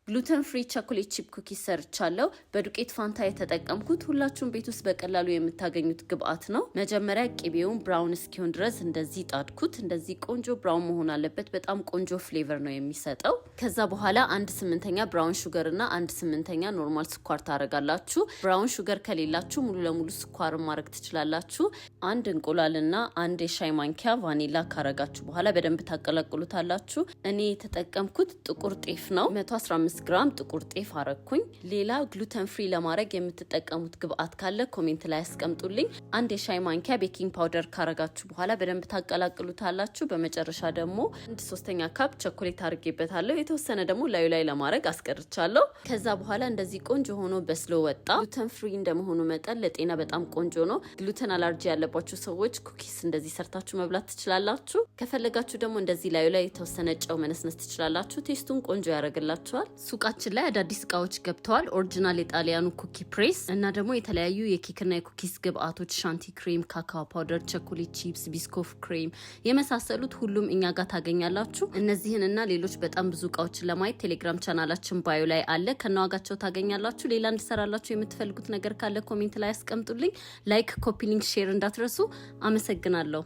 ግሉተን ፍሪ ቾኮሌት ቺፕ ኩኪስ ሰርቻለሁ። በዱቄት ፋንታ የተጠቀምኩት ሁላችሁም ቤት ውስጥ በቀላሉ የምታገኙት ግብአት ነው። መጀመሪያ ቂቤውን ብራውን እስኪሆን ድረስ እንደዚህ ጣድኩት። እንደዚህ ቆንጆ ብራውን መሆን አለበት። በጣም ቆንጆ ፍሌቨር ነው የሚሰጠው። ከዛ በኋላ 1/8 ብራውን ሹገር እና 1/8 ኖርማል ስኳር ታረጋላችሁ። ብራውን ሹገር ከሌላችሁ ሙሉ ለሙሉ ስኳር ማድረግ ትችላላችሁ። አንድ እንቁላልና አንድ የሻይ ማንኪያ ቫኒላ ካረጋችሁ በኋላ በደንብ ታቀላቅሉታላችሁ። እኔ የተጠቀምኩት ጥቁር ጤፍ ነው። 115 ግራም ጥቁር ጤፍ አረኩኝ። ሌላ ግሉተን ፍሪ ለማድረግ የምትጠቀሙት ግብአት ካለ ኮሜንት ላይ አስቀምጡልኝ። አንድ የሻይ ማንኪያ ቤኪንግ ፓውደር ካረጋችሁ በኋላ በደንብ ታቀላቅሉታላችሁ። በመጨረሻ ደግሞ 1/3 ካፕ ቸኮሌት አድርጌበታለሁ። የተወሰነ ደግሞ ላዩ ላይ ለማድረግ አስቀርቻለሁ። ከዛ በኋላ እንደዚህ ቆንጆ ሆኖ በስሎ ወጣ። ግሉተን ፍሪ እንደመሆኑ መጠን ለጤና በጣም ቆንጆ ነው። ግሉተን አለርጂ ያለባችሁ ሰዎች ኩኪስ እንደዚህ ሰርታችሁ መብላት ትችላላችሁ። ከፈለጋችሁ ደግሞ እንደዚህ ላዩ ላይ የተወሰነ ጨው መነስነስ ትችላላችሁ። ቴስቱን ቆንጆ ያደርግላችኋል። ሱቃችን ላይ አዳዲስ እቃዎች ገብተዋል። ኦሪጂናል የጣሊያኑ ኩኪ ፕሬስ እና ደግሞ የተለያዩ የኬክና የኩኪስ ግብአቶች ሻንቲ ክሬም፣ ካካኦ ፓውደር፣ ቸኮሌት ቺፕስ፣ ቢስኮፍ ክሬም የመሳሰሉት ሁሉም እኛ ጋር ታገኛላችሁ። እነዚህን እና ሌሎች በጣም ብዙ እቃዎችን ለማየት ቴሌግራም ቻናላችን ባዮ ላይ አለ። ከነዋጋቸው ታገኛላችሁ። ሌላ እንድሰራላችሁ የምትፈልጉት ነገር ካለ ኮሜንት ላይ አስቀምጡልኝ። ላይክ፣ ኮፒ ሊንክ፣ ሼር እንዳትረሱ። አመሰግናለሁ።